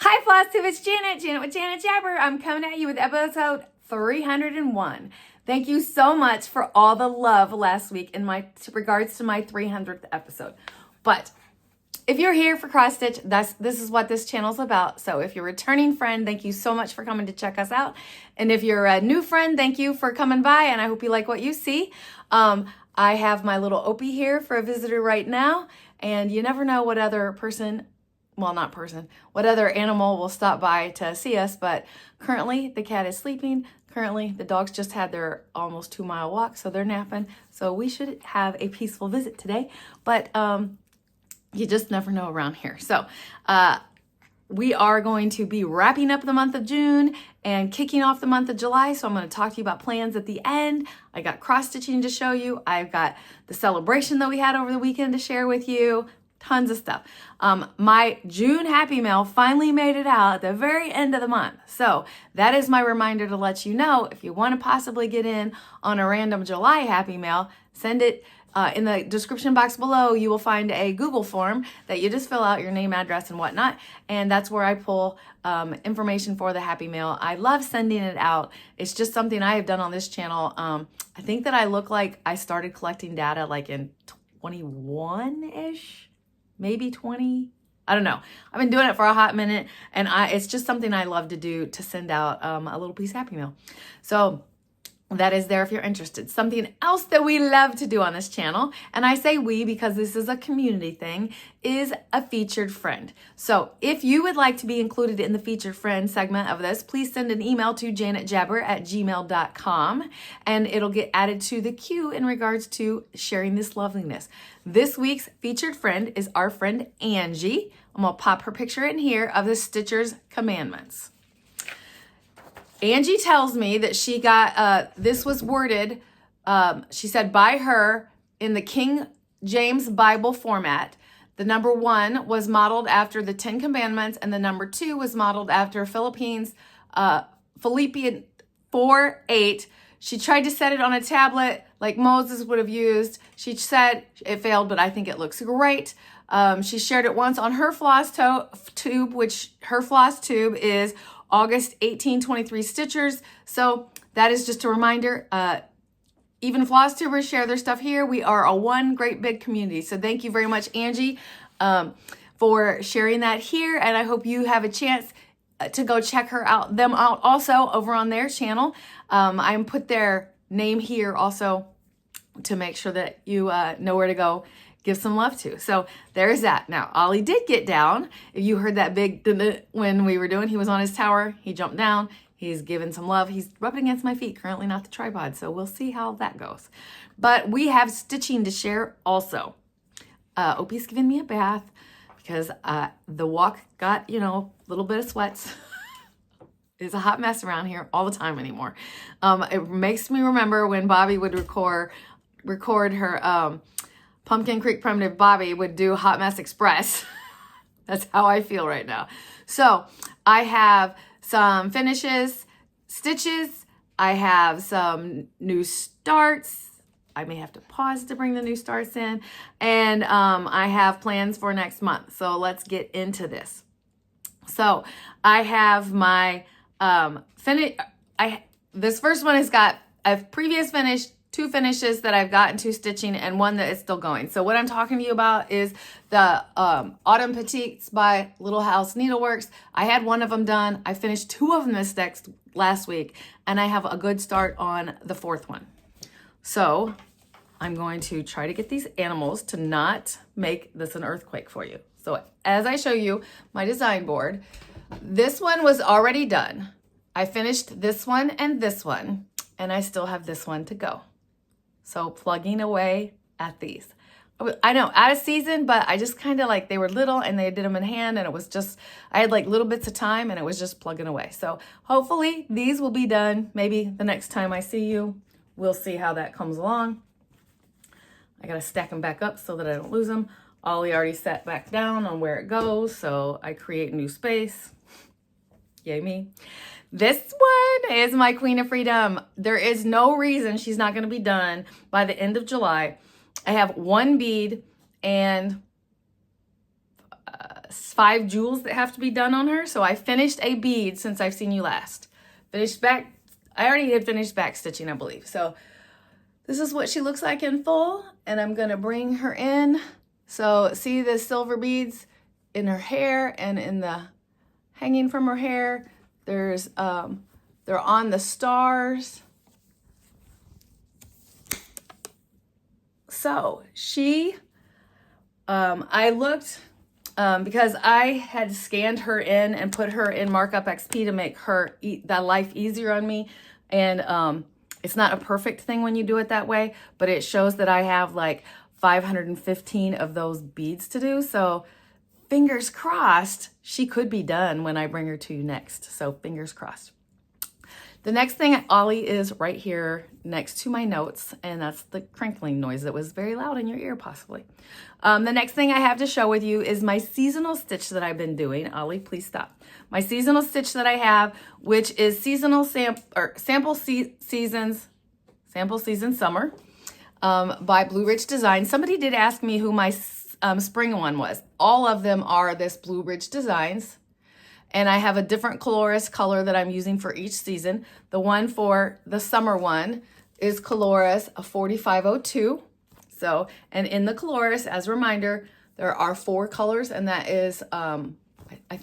Hi Flosstube, it's Janet with Janet Jabber. I'm coming at you with episode 301. Thank you so much for all the love last week in regards to my 300th episode. But if you're here for cross stitch, this is what this channel's about. So if you're a returning friend, thank you so much for coming to check us out. And if you're a new friend, thank you for coming by, and I hope you like what you see. I have my little Opie here for a visitor right now, and you never know what other what other animal will stop by to see us, but currently the cat is sleeping. Currently the dogs just had their almost 2-mile walk, so they're napping. So we should have a peaceful visit today, but you just never know around here. So we are going to be wrapping up the month of June and kicking off the month of July. So I'm going to talk to you about plans at the end. I got cross stitching to show you. I've got the celebration that we had over the weekend to share with you. Tons of stuff. My June Happy Mail finally made it out at the very end of the month. So that is my reminder to let you know, if you want to possibly get in on a random July Happy Mail, send it in the description box below. You will find a Google form that you just fill out your name, address, and whatnot. And that's where I pull information for the Happy Mail. I love sending it out. It's just something I have done on this channel. I think that I look like I started collecting data like in 21-ish. Maybe 20. I don't know. I've been doing it for a hot minute, and it's just something I love to do, to send out a little piece of Happy Mail. So that is there if you're interested. Something else that we love to do on this channel, and I say we because this is a community thing, is a featured friend. So if you would like to be included in the featured friend segment of this, please send an email to janetjabber@gmail.com, and it'll get added to the queue in regards to sharing this loveliness. This week's featured friend is our friend Angie. I'm gonna pop her picture in here of the Stitcher's Commandments. Angie tells me that she got, this was worded, she said by her in the King James Bible format. The number 1 was modeled after the 10 Commandments, and the number 2 was modeled after Philippians 4:8. She tried to set it on a tablet like Moses would have used. She said it failed, but I think it looks great. She shared it once on her Flosstube, which her Flosstube is August 1823 Stitchers. So that is just a reminder. Even Flosstubers share their stuff here. We are a one great big community. So thank you very much, Angie, for sharing that here. And I hope you have a chance to go check them out also over on their channel. I put their name here also to make sure that you know where to go give some love to. So there's that. Now, Ollie did get down. If you heard that big when we were doing, he was on his tower. He jumped down. He's giving some love. He's rubbing against my feet, currently not the tripod. So we'll see how that goes. But we have stitching to share also. Opie's giving me a bath because the walk got, a little bit of sweats. It's a hot mess around here all the time anymore. It makes me remember when Bobby would record her Pumpkin Creek Primitive. Bobby would do Hot Mess Express. That's how I feel right now. So I have some finishes, stitches. I have some new starts. I may have to pause to bring the new starts in. And I have plans for next month. So let's get into this. So I have my this first one has got a previous finish, 2 finishes that I've gotten to stitching, and 1 that is still going. So what I'm talking to you about is the Autumn Petites by Little House Needleworks. I had 1 of them done. I finished 2 of them last week, and I have a good start on the 4th one. So I'm going to try to get these animals to not make this an earthquake for you. So as I show you my design board, this one was already done. I finished this one and this one, and I still have this one to go. So plugging away at these. I know, out of season, but I just kind of they were little and they did them in hand, and it was just, I had little bits of time, and it was just plugging away. So hopefully these will be done. Maybe the next time I see you, we'll see how that comes along. I got to stack them back up so that I don't lose them. Ollie already sat back down on where it goes, so I create new space. Yay me. This one is my Queen of Freedom. There is no reason she's not going to be done by the end of July. I have 1 bead and 5 jewels that have to be done on her. So I finished a bead since I've seen you last. I already had finished back stitching, I believe. So this is what she looks like in full, and I'm gonna bring her in. So see the silver beads in her hair and in the hanging from her hair. There's, they're on the stars. So she, I looked, because I had scanned her in and put her in Markup XP to make her that life easier on me. And it's not a perfect thing when you do it that way, but it shows that I have like 515 of those beads to do. So fingers crossed, she could be done when I bring her to you next. So fingers crossed. The next thing, Ollie is right here next to my notes, and that's the crinkling noise that was very loud in your ear, possibly. The next thing I have to show with you is my seasonal stitch that I've been doing. Ollie, please stop. My seasonal stitch that I have, which is seasonal sample season summer by Blue Ridge Design. Somebody did ask me who my spring one was. All of them are this Blue Ridge Designs. And I have a different colorist color that I'm using for each season. The one for the summer one is Colores 4502. So, and in the colorist, as a reminder, there are 4 colors, and that is, I'm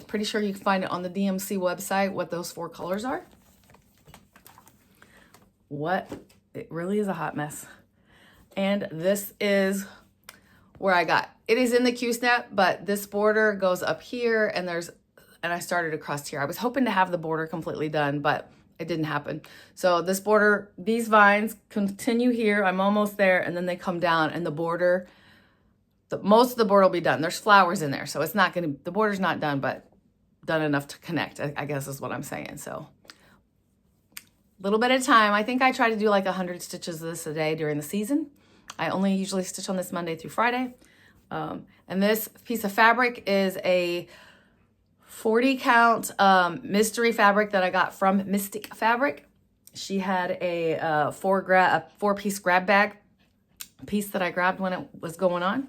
pretty sure you can find it on the DMC website, what those 4 colors are. It really is a hot mess. And this is where I got, it is in the Q-snap, but this border goes up here, and I started across here. I was hoping to have the border completely done, but it didn't happen. So this border, these vines continue here. I'm almost there, and then they come down, and the border, most of the border will be done. There's flowers in there, so it's not gonna, the border's not done, but done enough to connect, I guess is what I'm saying. So a little bit of time. I think I try to do like 100 stitches of this a day during the season. I only usually stitch on this Monday through Friday. And this piece of fabric is a 40 count mystery fabric that I got from Mystic Fabric. She had a 4-piece grab bag piece that I grabbed when it was going on.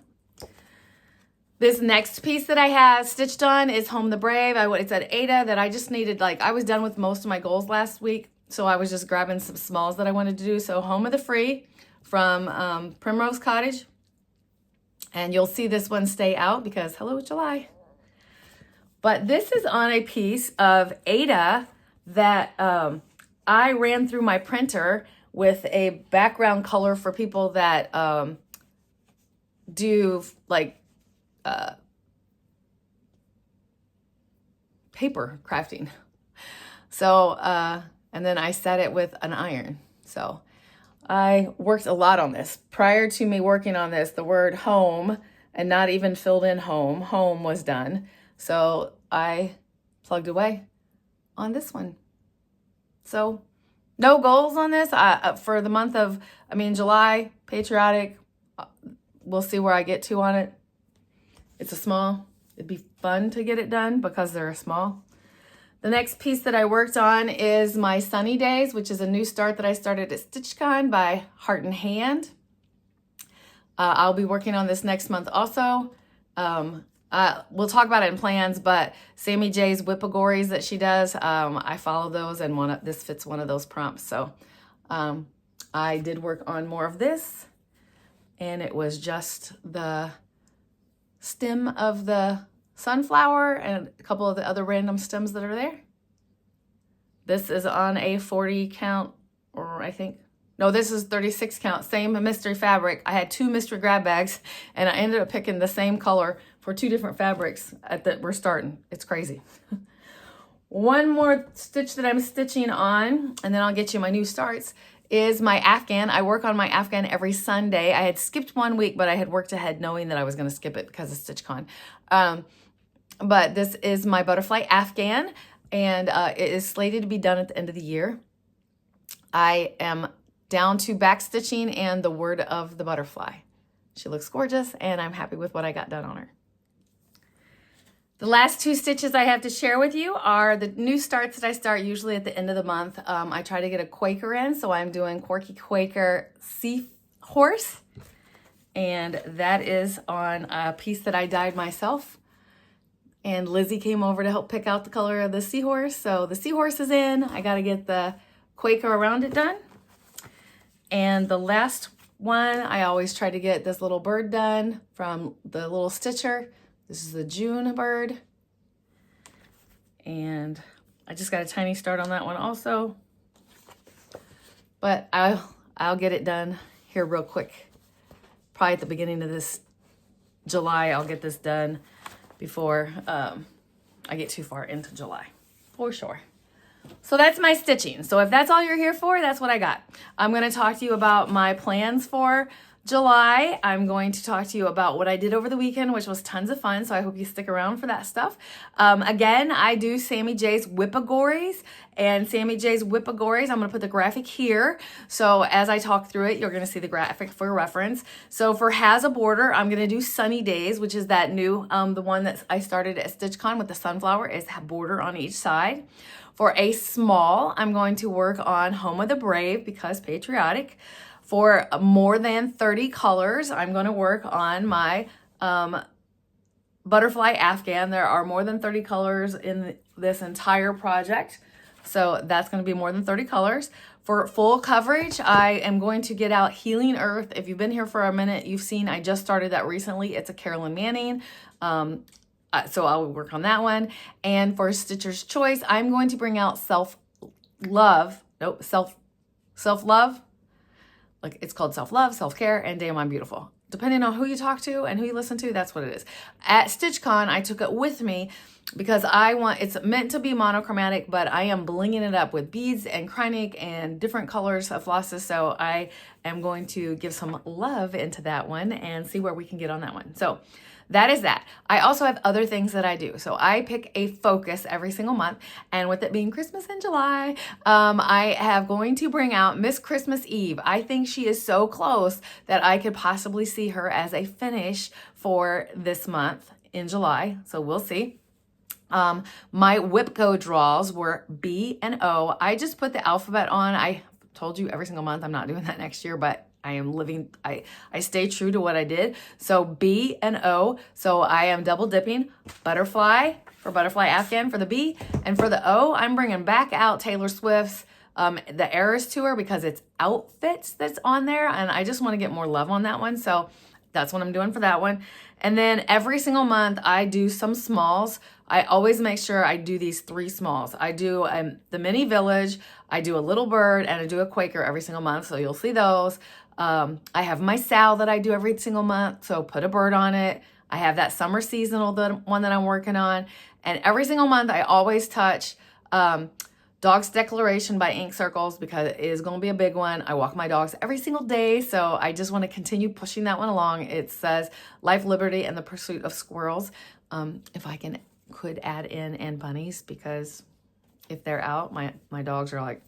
This next piece that I have stitched on is Home the Brave. It's at Ada that I just needed, like, I was done with most of my goals last week, so I was just grabbing some smalls that I wanted to do. So Home of the Free from Primrose Cottage. And you'll see this one stay out because hello July. But this is on a piece of Ada that I ran through my printer with a background color for people that do like paper crafting. So, and then I set it with an iron. So I worked a lot on this. Prior to me working on this, the word home and not even filled in home was done. So I plugged away on this one. So no goals on this for the month of, July, patriotic. We'll see where I get to on it. It's a small. It'd be fun to get it done because they're small. The next piece that I worked on is my Sunny Days, which is a new start that I started at StitchCon by Heart and Hand. I'll be working on this next month also. We'll talk about it in plans, but Sammy J's Whippagories that she does, I follow those, and this fits one of those prompts. So I did work on more of this, and it was just the stem of the sunflower and a couple of the other random stems that are there. This is on a 40 count, or this is 36 count, same mystery fabric. I had 2 mystery grab bags, and I ended up picking the same color for 2 different fabrics we're starting. It's crazy. One more stitch that I'm stitching on, and then I'll get you my new starts, is my Afghan. I work on my Afghan every Sunday. I had skipped 1 week, but I had worked ahead knowing that I was going to skip it because of StitchCon. But this is my butterfly Afghan, and it is slated to be done at the end of the year. I am down to back stitching and the word of the butterfly. She looks gorgeous, and I'm happy with what I got done on her. The last 2 stitches I have to share with you are the new starts that I start usually at the end of the month. I try to get a Quaker in, so I'm doing Quirky Quaker Seahorse, and that is on a piece that I dyed myself. And Lizzie came over to help pick out the color of the seahorse. So the seahorse is in. I got to get the Quaker around it done. And the last one, I always try to get this little bird done from the little stitcher. This is the June bird. And I just got a tiny start on that one also. But I'll get it done here real quick. Probably at the beginning of this July, I'll get this done before I get too far into July, for sure. So that's my stitching. So if that's all you're here for, that's what I got. I'm going to talk to you about my plans for July. I'm going to talk to you about what I did over the weekend, which was tons of fun. So I hope you stick around for that stuff. Again, I do Sammy J's Whippagories, and Sammy J's Whippagories, I'm going to put the graphic here. So as I talk through it, you're going to see the graphic for reference. So for Has a Border, I'm going to do Sunny Days, which is that new, the one that I started at StitchCon with the sunflower is a border on each side. For a small, I'm going to work on Home of the Brave because patriotic. For more than 30 colors, I'm going to work on my butterfly Afghan. There are more than 30 colors in this entire project. So that's going to be more than 30 colors. For full coverage, I am going to get out Healing Earth. If you've been here for a minute, you've seen I just started that recently. It's a Carolyn Manning. So I'll work on that one. And for Stitcher's Choice, I'm going to bring out Self-Love. Like it's called Self-Love, Self-Care, and Damn I'm Beautiful. Depending on who you talk to and who you listen to, that's what it is. At StitchCon, I took it with me because it's meant to be monochromatic, but I am blinging it up with beads and Kreinik and different colors of flosses. So I am going to give some love into that one and see where we can get on that one. So that is that. I also have other things that I do. So I pick a focus every single month. And with it being Christmas in July, I have going to bring out Miss Christmas Eve. I think she is so close that I could possibly see her as a finish for this month in July. So we'll see. My Whip Go draws were B and O. I just put the alphabet on. I told you every single month I'm not doing that next year, but I am living, I stay true to what I did. So B and O, so I am double dipping butterfly for butterfly Afghan for the B, and for the O, I'm bringing back out Taylor Swift's the Eras Tour because it's outfits that's on there, and I just want to get more love on that one. So that's what I'm doing for that one. And then every single month I do some smalls. I always make sure I do these 3 smalls. I do the Mini Village, I do a Little Bird, and I do a Quaker every single month. So you'll see those. I have my Sal that I do every single month. So put a bird on it. I have that summer seasonal one that I'm working on. And every single month I always touch Dog's Declaration by Ink Circles because it is going to be a big one. I walk my dogs every single day, so I just want to continue pushing that one along. It says Life, Liberty, and the Pursuit of Squirrels. If I could add in and bunnies, because if they're out, my dogs are like,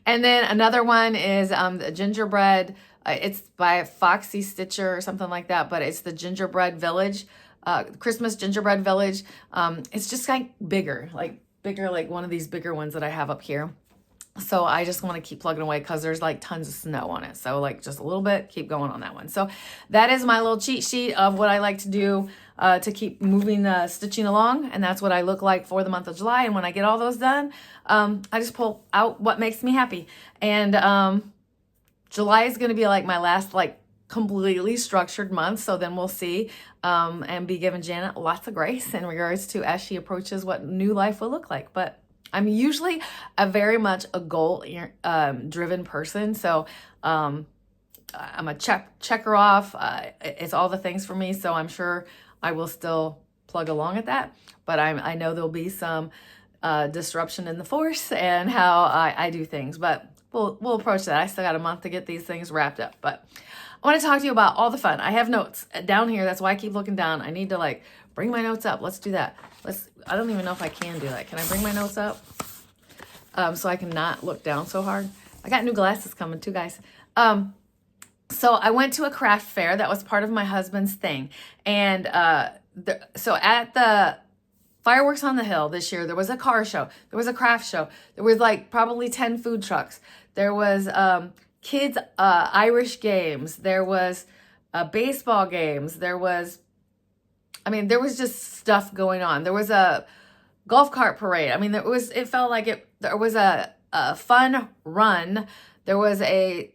And then another one is the gingerbread. It's by Foxy Stitcher or something like that, but it's the Gingerbread Village, Christmas Gingerbread Village. It's just like bigger, like one of these bigger ones that I have up here. So I just want to keep plugging away because there's like tons of snow on it. So like just a little bit, keep going on that one. So that is my little cheat sheet of what I like to do to keep moving stitching along. And that's what I look like for the month of July. And when I get all those done, I just pull out what makes me happy. And July is going to be like my last like completely structured month. So then we'll see and be giving Janet lots of grace in regards to as she approaches what new life will look like. But I'm usually very much a goal driven person. So I'm a checker off. It's all the things for me. So I'm sure I will still plug along at that. But I know there'll be some disruption in the force and how I do things. But we'll approach that. I still got a month to get these things wrapped up. But I want to talk to you about all the fun. I have notes down here. That's why I keep looking down. I need to like bring my notes up. Let's do that. I don't even know if I can do that. Can I bring my notes up? So I can not look down so hard. I got new glasses coming too, guys. So I went to a craft fair that was part of my husband's thing. And so at the Fireworks on the Hill this year, there was a car show. There was a craft show. There was like probably 10 food trucks. There was kids' Irish games. There was baseball games. There was I mean, there was just stuff going on. There was a golf cart parade. I mean, it felt like there was a fun run. There was a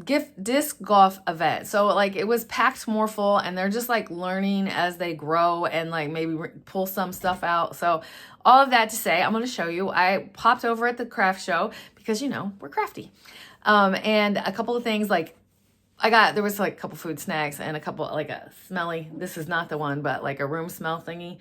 gift disc golf event. So like it was packed more full, and they're just like learning as they grow and like maybe pull some stuff out. So all of that to say, I'm going to show you, I popped over at the craft show because, you know, we're crafty. And a couple of things like there was like a couple food snacks and a couple like a smelly, this is not the one, but like a room smell thingy.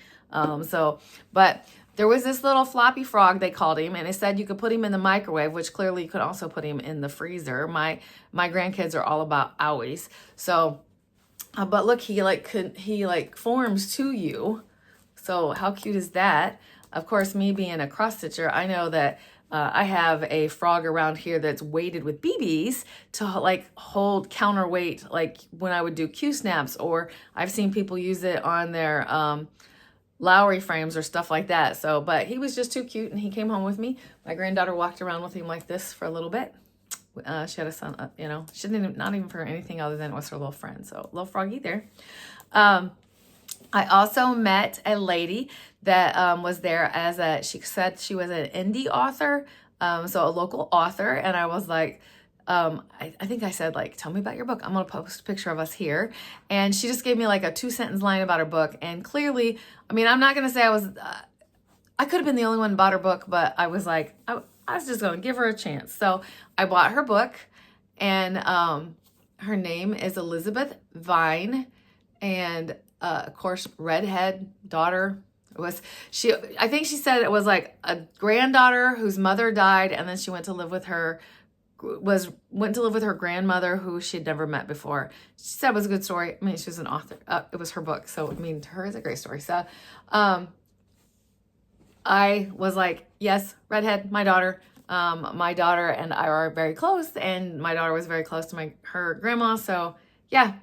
But there was this little floppy frog, they called him, and it said you could put him in the microwave, which clearly you could also put him in the freezer. My grandkids are all about owies. So, but look, he forms to you. So how cute is that? Of course, me being a cross stitcher, I know that I have a frog around here that's weighted with BBs to like hold counterweight, like when I would do Q snaps, or I've seen people use it on their Lowry frames or stuff like that. So, but he was just too cute, and he came home with me. My granddaughter walked around with him like this for a little bit. She had a son, you know, she didn't, not even for anything other than it was her little friend. So little froggy there. I also met a lady that was there she said she was an indie author, so a local author, and I was like, I think I said like, tell me about your book. I'm going to post a picture of us here. And she just gave me like a 2-sentence line about her book. And clearly, I mean, I'm not going to say I could have been the only one who bought her book, but I was like, I was just going to give her a chance. So I bought her book, and her name is Elizabeth Vine, and of course, redhead daughter. I think she said it was like a granddaughter whose mother died, and then she went to live with her grandmother who she'd never met before. She said it was a good story. I mean, she was an author. It was her book. So, I mean, to her, it's a great story. So, I was like, yes, redhead, my daughter. My daughter and I are very close, and my daughter was very close to her grandma. So, yeah.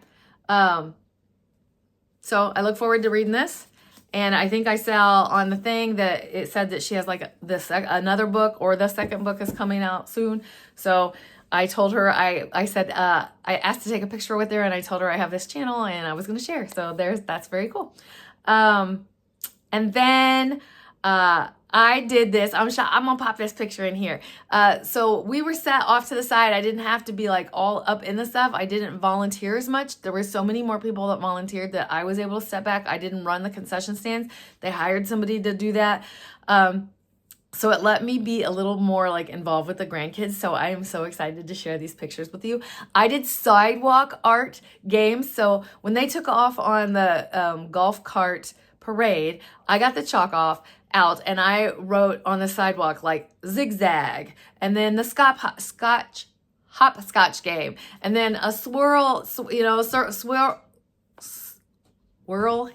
So I look forward to reading this. And I think I saw on the thing that it said that she has like another book, or the second book is coming out soon. So I told her, I said, I asked to take a picture with her, and I told her I have this channel and I was going to share. So that's very cool. And then, I did this. I'm going to pop this picture in here. So we were set off to the side. I didn't have to be like all up in the stuff. I didn't volunteer as much. There were so many more people that volunteered that I was able to step back. I didn't run the concession stands. They hired somebody to do that. So it let me be a little more like involved with the grandkids. So I am so excited to share these pictures with you. I did sidewalk art games. So when they took off on the golf cart parade, I got the chalk out, and I wrote on the sidewalk like zigzag, and then the hopscotch game, and then a swirl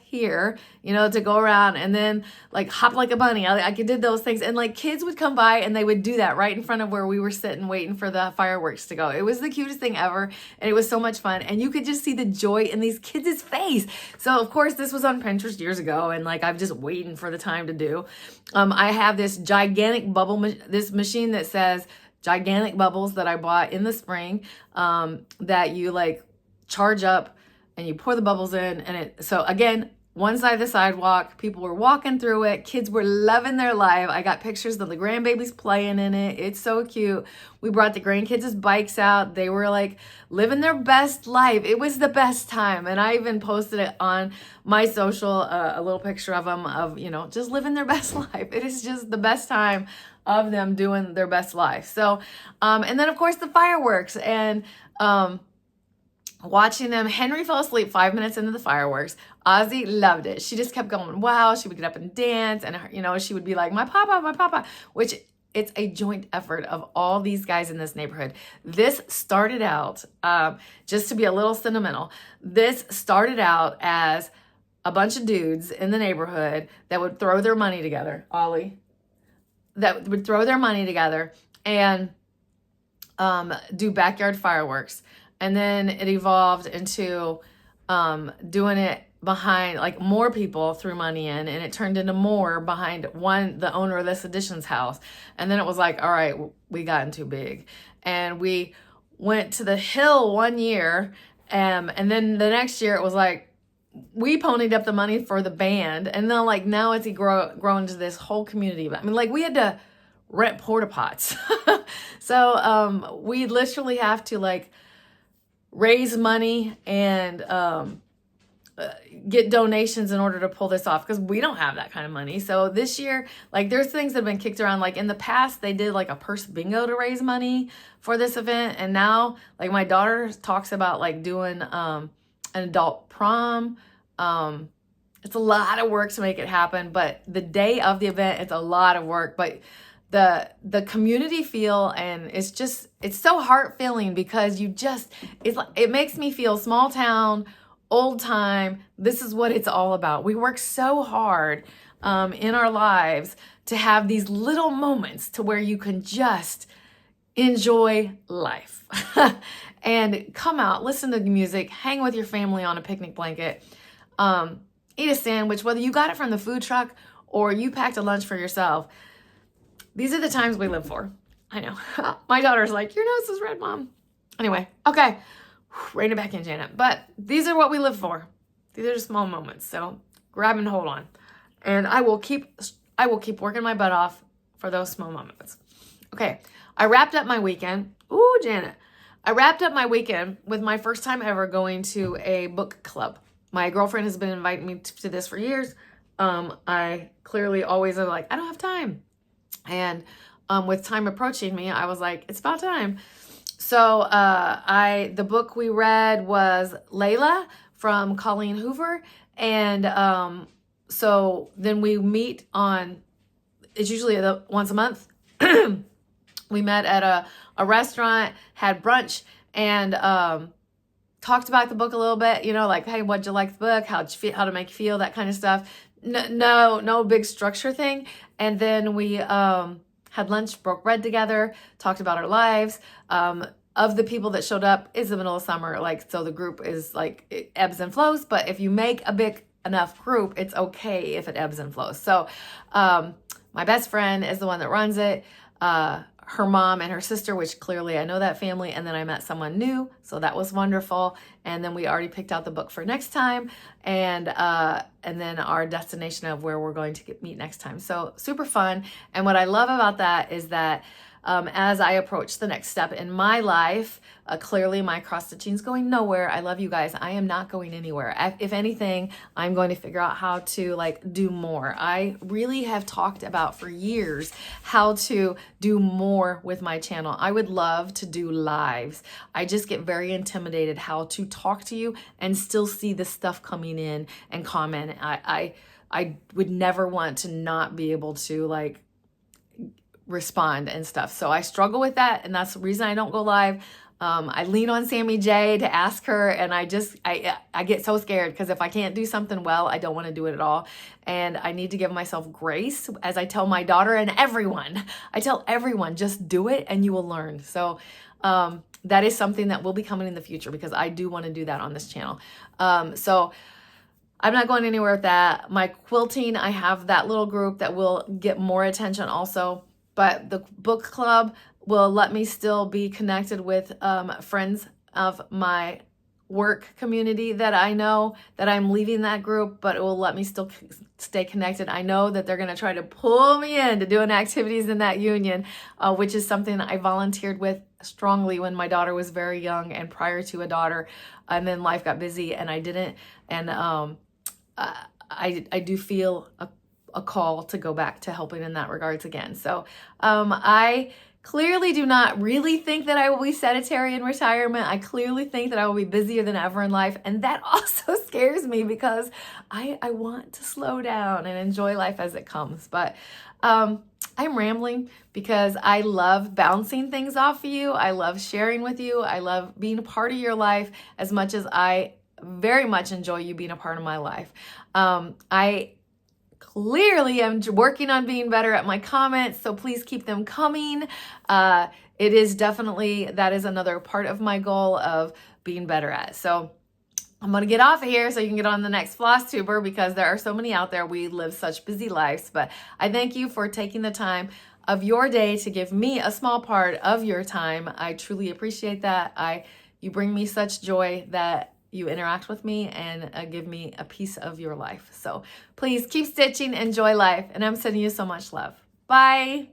here, to go around, and then like hop like a bunny. I did those things, and like kids would come by and they would do that right in front of where we were sitting waiting for the fireworks to go. It was the cutest thing ever, and it was so much fun, and you could just see the joy in these kids' face. So of course this was on Pinterest years ago, and like I'm just waiting for the time to do. I have this gigantic this machine that says gigantic bubbles that I bought in the spring, that you like charge up, and you pour the bubbles in, and so again, one side of the sidewalk, people were walking through it, kids were loving their life. I got pictures of the grandbabies playing in it. It's so cute. We brought the grandkids' bikes out. They were like living their best life. It was the best time. And I even posted it on my social, a little picture of them of, just living their best life. It is just the best time of them doing their best life. So, and then of course the fireworks, and, watching them. Henry fell asleep 5 minutes into the fireworks. Ozzy loved it. She just kept going, wow. She would get up and dance, and she would be like, my papa, which it's a joint effort of all these guys in this neighborhood. This started out, just to be a little sentimental, this started out as a bunch of dudes in the neighborhood that would throw their money together, that would throw their money together and do backyard fireworks. And then it evolved into doing it behind, like more people threw money in, and it turned into more behind the owner of this edition's house. And then it was like, all right, we gotten too big. And we went to the hill one year, and then the next year it was like, we ponied up the money for the band, and then like now it's grown into this whole community. I mean, like we had to rent porta pots. So we literally have to like raise money and get donations in order to pull this off, because we don't have that kind of money. So this year, like there's things that have been kicked around. Like in the past, they did like a purse bingo to raise money for this event. And now like my daughter talks about like doing an adult prom. It's a lot of work to make it happen, but the day of the event, it's a lot of work, but the community feel, and it's so heart filling, because it makes me feel small town, old time. This is what it's all about. We work so hard in our lives to have these little moments to where you can just enjoy life and come out, listen to the music, hang with your family on a picnic blanket, eat a sandwich, whether you got it from the food truck or you packed a lunch for yourself. These are the times we live for. I know. My daughter's like, your nose is red, Mom. Anyway, okay. Rein it back in, Janet. But these are what we live for. These are small moments. So grab and hold on. And I will keep working my butt off for those small moments. Okay. I wrapped up my weekend. Ooh, Janet. I wrapped up my weekend with my first time ever going to a book club. My girlfriend has been inviting me to this for years. I clearly always am like, I don't have time. And with time approaching me, I was like, it's about time. So the book we read was Layla from Colleen Hoover. And so then we meet it's usually once a month. We met at a restaurant, had brunch, and talked about the book a little bit, like, hey, what'd you like the book? How to make you feel, that kind of stuff. No big structure thing. And then we had lunch, broke bread together, talked about our lives. Of the people that showed up, it's the middle of summer, so the group is like, it ebbs and flows. But if you make a big enough group, it's okay if it ebbs and flows. So my best friend is the one that runs it. Her mom and her sister, which clearly I know that family, and then I met someone new, so that was wonderful. And then we already picked out the book for next time, and then our destination of where we're going to meet next time. So super fun. And what I love about that is that as I approach the next step in my life, clearly my cross stitching is going nowhere. I love you guys. I am not going anywhere. If anything, I'm going to figure out how to do more. I really have talked about for years how to do more with my channel. I would love to do lives. I just get very intimidated how to talk to you and still see the stuff coming in and comment. I would never want to not be able to respond and stuff. So I struggle with that, and that's the reason I don't go live. I lean on Sammy J to ask her, and I get so scared, because if I can't do something well, I don't want to do it at all. And I need to give myself grace, as I tell my daughter and everyone. I tell everyone, just do it and you will learn. So that is something that will be coming in the future, because I do want to do that on this channel. So I'm not going anywhere with that. My quilting, I have that little group that will get more attention also. But the book club will let me still be connected with friends of my work community that I know that I'm leaving that group, but it will let me still stay connected. I know that they're going to try to pull me into doing activities in that union, which is something I volunteered with strongly when my daughter was very young and prior to a daughter, and then life got busy and I didn't. And I do feel a call to go back to helping in that regards again. So I clearly do not really think that I will be sedentary in retirement. I clearly think that I will be busier than ever in life. And that also scares me, because I want to slow down and enjoy life as it comes. But I'm rambling because I love bouncing things off of you. I love sharing with you. I love being a part of your life as much as I very much enjoy you being a part of my life. I clearly I'm working on being better at my comments, so please keep them coming. It is definitely, that is another part of my goal of being better at. So I'm going to get off of here so you can get on the next Flosstuber, because there are so many out there. We live such busy lives, but I thank you for taking the time of your day to give me a small part of your time. I truly appreciate that. You bring me such joy that you interact with me and give me a piece of your life. So please keep stitching, enjoy life, and I'm sending you so much love. Bye.